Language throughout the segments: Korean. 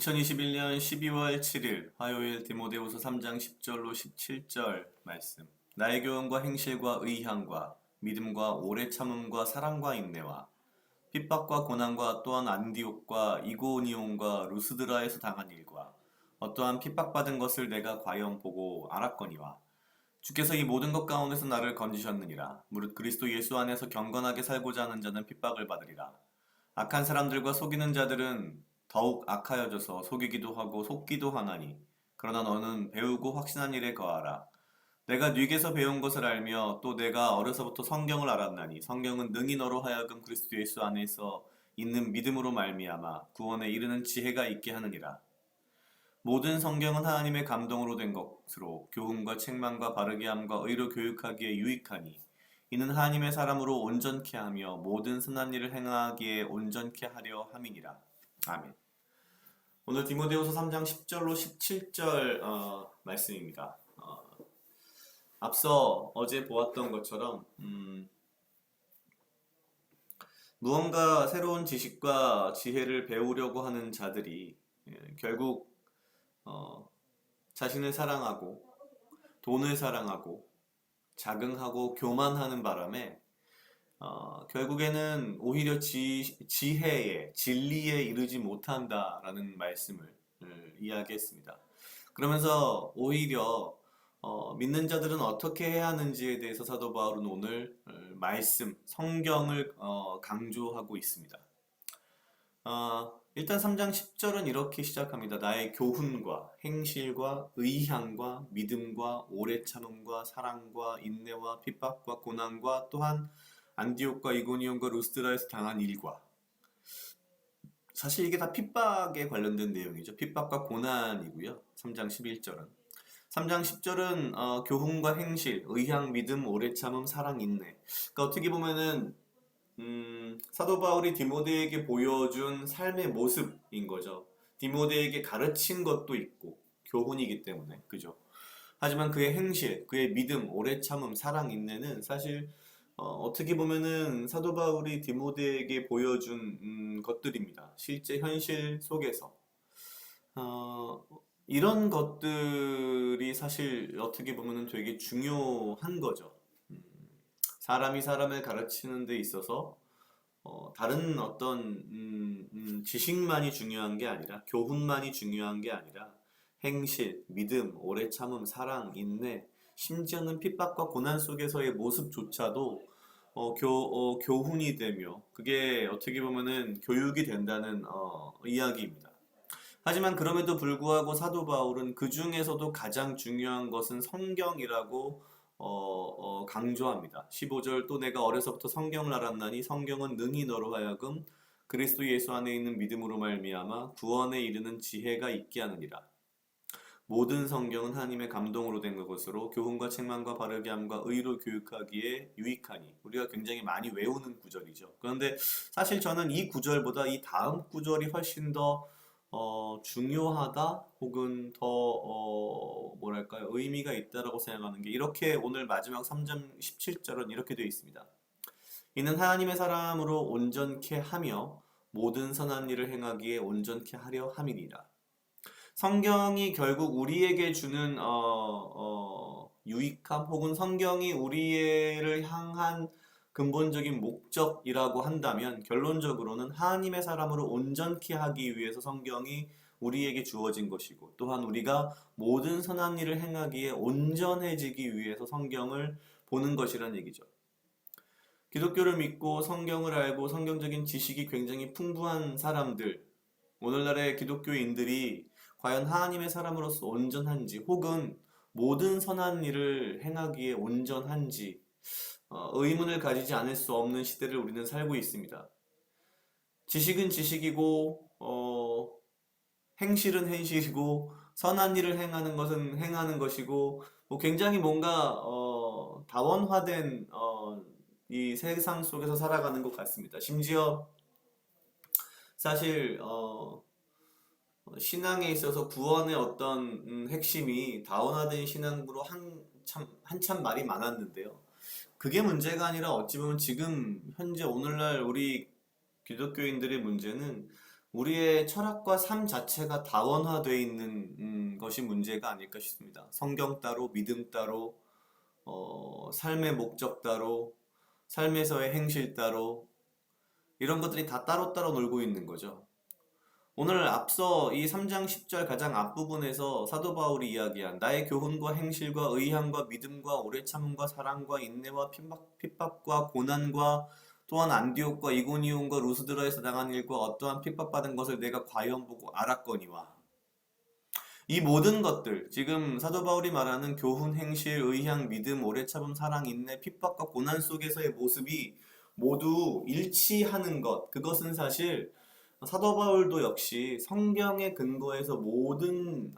2021년 12월 7일 화요일 디모데후서 3장 10절로 17절 말씀. 나의 교훈과 행실과 의향과 믿음과 오래 참음과 사랑과 인내와 핍박과 고난과 또한 안디옥과 이고니온과 루스드라에서 당한 일과 어떠한 핍박받은 것을 내가 과연 보고 알았거니와 주께서 이 모든 것 가운데서 나를 건지셨느니라. 무릇 그리스도 예수 안에서 경건하게 살고자 하는 자는 핍박을 받으리라. 악한 사람들과 속이는 자들은 더욱 악하여져서 속이기도 하고 속기도 하나니 그러나 너는 배우고 확신한 일에 거하라. 내가 네게서 배운 것을 알며 또 내가 어려서부터 성경을 알았나니 성경은 능히 너로 하여금 그리스도 예수 안에서 있는 믿음으로 말미암아 구원에 이르는 지혜가 있게 하느니라. 모든 성경은 하나님의 감동으로 된 것으로 교훈과 책망과 바르게 함과 의로 교육하기에 유익하니 이는 하나님의 사람으로 온전케 하며 모든 선한 일을 행하기에 온전케 하려 함이니라. 아멘. 오늘 디모데후서 3장 10절로 17절 말씀입니다. 앞서 어제 보았던 것처럼 무언가 새로운 지식과 지혜를 배우려고 하는 자들이 결국 자신을 사랑하고 돈을 사랑하고 자긍하고 교만하는 바람에 결국에는 오히려 지혜에 진리에 이르지 못한다라는 말씀을 이야기했습니다. 그러면서 오히려 믿는 자들은 어떻게 해야 하는지에 대해서 사도 바울은 오늘 말씀, 성경을 강조하고 있습니다. 일단 3장 10절은 이렇게 시작합니다. 나의 교훈과 행실과 의향과 믿음과 오래 참음과 사랑과 인내와 핍박과 고난과 또한 안디옥과 이고니온과 루스드라에서 당한 일과 사실 이게 다 핍박에 관련된 내용이죠. 핍박과 고난이고요. 3장 11절은 3장 10절은 교훈과 행실, 의향, 믿음, 오래 참음, 사랑, 인내. 그러니까 어떻게 보면은 사도 바울이 디모데에게 보여준 삶의 모습인 거죠. 디모데에게 가르친 것도 있고 교훈이기 때문에 그죠. 하지만 그의 행실, 그의 믿음, 오래 참음, 사랑, 인내는 사실 어떻게 보면은 사도 바울이 디모데에게 보여준 것들입니다. 실제 현실 속에서 이런 것들이 사실 어떻게 보면은 되게 중요한 거죠. 사람이 사람을 가르치는 데 있어서 다른 어떤 지식만이 중요한 게 아니라 교훈만이 중요한 게 아니라 행실, 믿음, 오래 참음, 사랑, 인내, 심지어는 핍박과 고난 속에서의 모습조차도 교훈이 되며 그게 어떻게 보면은 교육이 된다는 이야기입니다. 하지만 그럼에도 불구하고 사도 바울은 그 중에서도 가장 중요한 것은 성경이라고 강조합니다. 15절 또 내가 어려서부터 성경을 알았나니 성경은 능히 너로 하여금 그리스도 예수 안에 있는 믿음으로 말미암아 구원에 이르는 지혜가 있게 하느니라. 모든 성경은 하나님의 감동으로 된 것으로 교훈과 책망과 바르게 함과 의로 교육하기에 유익하니 우리가 굉장히 많이 외우는 구절이죠. 그런데 사실 저는 이 구절보다 이 다음 구절이 훨씬 더 중요하다 혹은 더 뭐랄까요 의미가 있다라고 생각하는 게 이렇게 오늘 마지막 3장 17절은 이렇게 되어 있습니다. 이는 하나님의 사람으로 온전케 하며 모든 선한 일을 행하기에 온전케 하려 함이니라. 성경이 결국 우리에게 주는 유익함 혹은 성경이 우리를 향한 근본적인 목적이라고 한다면 결론적으로는 하나님의 사람으로 온전케 하기 위해서 성경이 우리에게 주어진 것이고 또한 우리가 모든 선한 일을 행하기에 온전해지기 위해서 성경을 보는 것이란 얘기죠. 기독교를 믿고 성경을 알고 성경적인 지식이 굉장히 풍부한 사람들, 오늘날의 기독교인들이 과연 하나님의 사람으로서 온전한지 혹은 모든 선한 일을 행하기에 온전한지 의문을 가지지 않을 수 없는 시대를 우리는 살고 있습니다. 지식은 지식이고 행실은 행실이고 선한 일을 행하는 것은 행하는 것이고 굉장히 뭔가 다원화된 이 세상 속에서 살아가는 것 같습니다. 심지어 사실 신앙에 있어서 구원의 어떤 핵심이 다원화된 신앙으로 한참 말이 많았는데요. 그게 문제가 아니라 어찌 보면 지금 현재 오늘날 우리 기독교인들의 문제는 우리의 철학과 삶 자체가 다원화되어 있는 것이 문제가 아닐까 싶습니다. 성경 따로, 믿음 따로, 삶의 목적 따로, 삶에서의 행실 따로, 이런 것들이 다 따로따로 놀고 있는 거죠. 오늘 앞서 이 3장 10절 가장 앞부분에서 사도 바울이 이야기한 나의 교훈과 행실과 의함과 믿음과 오래 참음과 사랑과 인내와 핍박과 고난과 또한 안디옥과 이고니온과 루스드라에서 당한 일과 어떠한 핍박받은 것을 내가 과연 보고 알았거니와. 이 모든 것들, 지금 사도 바울이 말하는 교훈, 행실, 의향, 믿음, 오래 참음, 사랑, 인내, 핍박과 고난 속에서의 모습이 모두 일치하는 것, 그것은 사실 사도 바울도 역시 성경의 근거에서 모든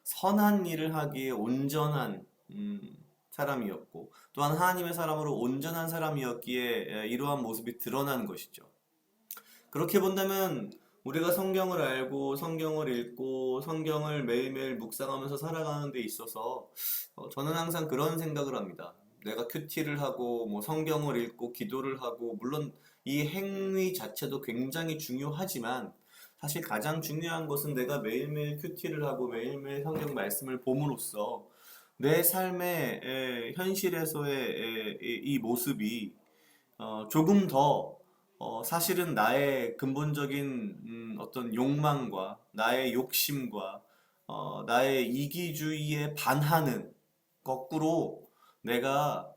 선한 일을 하기에 온전한 사람이었고 또한 하나님의 사람으로 온전한 사람이었기에 이러한 모습이 드러난 것이죠. 그렇게 본다면 우리가 성경을 알고 성경을 읽고 성경을 매일매일 묵상하면서 살아가는 데 있어서 저는 항상 그런 생각을 합니다. 내가 큐티를 하고 뭐 성경을 읽고 기도를 하고 물론 이 행위 자체도 굉장히 중요하지만 사실 가장 중요한 것은 내가 매일매일 큐티를 하고 매일매일 성경 말씀을 봄으로써 내 삶의 현실에서의 이 모습이 조금 더 사실은 나의 근본적인 어떤 욕망과 나의 욕심과 나의 이기주의에 반하는 거꾸로 내가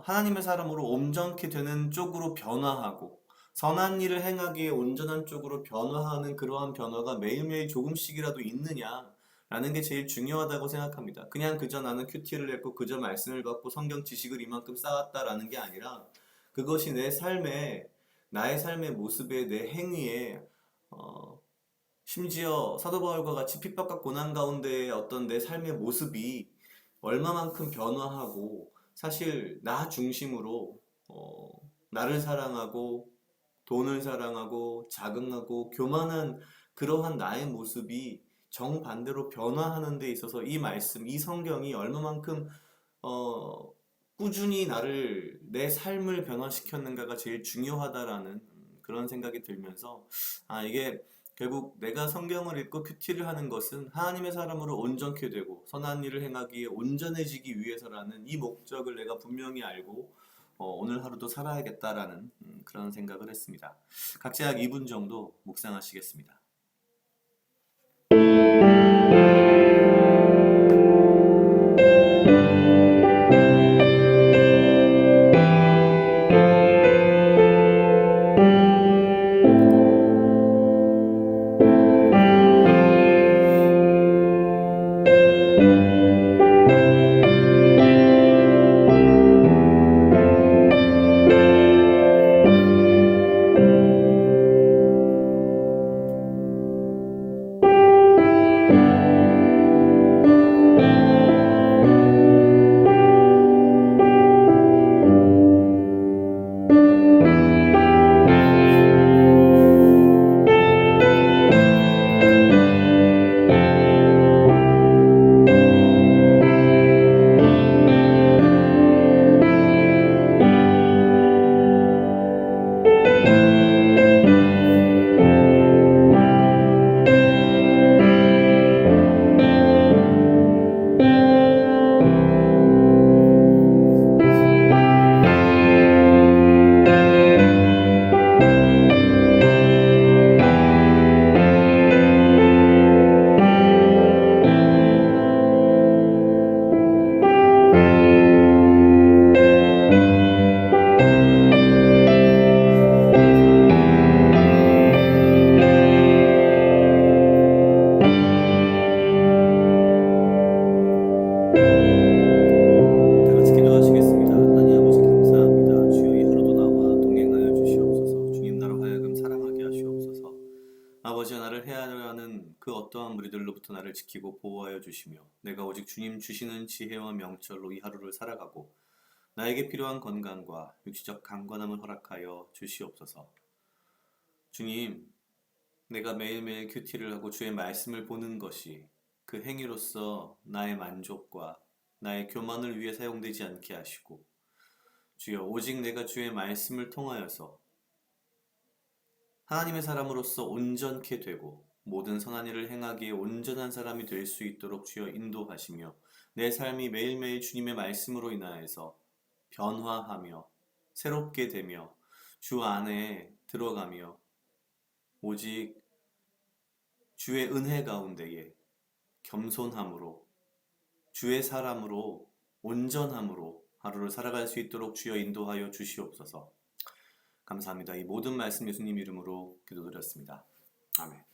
하나님의 사람으로 온전케 되는 쪽으로 변화하고 선한 일을 행하기에 온전한 쪽으로 변화하는 그러한 변화가 매일매일 조금씩이라도 있느냐라는 게 제일 중요하다고 생각합니다. 그냥 그저 나는 큐티를 했고 그저 말씀을 받고 성경 지식을 이만큼 쌓았다라는 게 아니라 그것이 내 삶에 나의 삶의 모습에 내 행위에 어, 심지어 사도 바울과 같이 핍박과 고난 가운데의 어떤 내 삶의 모습이 얼마만큼 변화하고 사실 나 중심으로 어, 나를 사랑하고 돈을 사랑하고 자긍하고 교만한 그러한 나의 모습이 정반대로 변화하는 데 있어서 이 말씀, 이 성경이 얼마만큼 어, 꾸준히 나를 내 삶을 변화시켰는가가 제일 중요하다라는 그런 생각이 들면서 이게 결국 내가 성경을 읽고 큐티를 하는 것은 하나님의 사람으로 온전케 되고 선한 일을 행하기에 온전해지기 위해서라는 이 목적을 내가 분명히 알고 오늘 하루도 살아야겠다라는 그런 생각을 했습니다. 각자 약 2분 정도 묵상하시겠습니다. 다 같이 기도하시겠습니다. 하나님 아버지 감사합니다. 주여 이 하루도 나와 동행하여 주시옵소서. 주님 나로 하여금 사랑하게 하시옵소서. 아버지여 나를 해하려 하는 그 어떠한 무리들로부터 나를 지키고 보호하여 주시며 내가 오직 주님 주시는 지혜와 명철로 이 하루를 살아가고 나에게 필요한 건강과 육체적 강건함을 허락하여 주시옵소서. 주님, 내가 매일매일 큐티를 하고 주의 말씀을 보는 것이 그 행위로서 나의 만족과 나의 교만을 위해 사용되지 않게 하시고 주여 오직 내가 주의 말씀을 통하여서 하나님의 사람으로서 온전케 되고 모든 선한 일을 행하기에 온전한 사람이 될 수 있도록 주여 인도하시며 내 삶이 매일매일 주님의 말씀으로 인하여서 변화하며 새롭게 되며 주 안에 들어가며 오직 주의 은혜 가운데에 겸손함으로 주의 사람으로 온전함으로 하루를 살아갈 수 있도록 주여 인도하여 주시옵소서. 감사합니다. 이 모든 말씀 예수님 이름으로 기도드렸습니다. 아멘.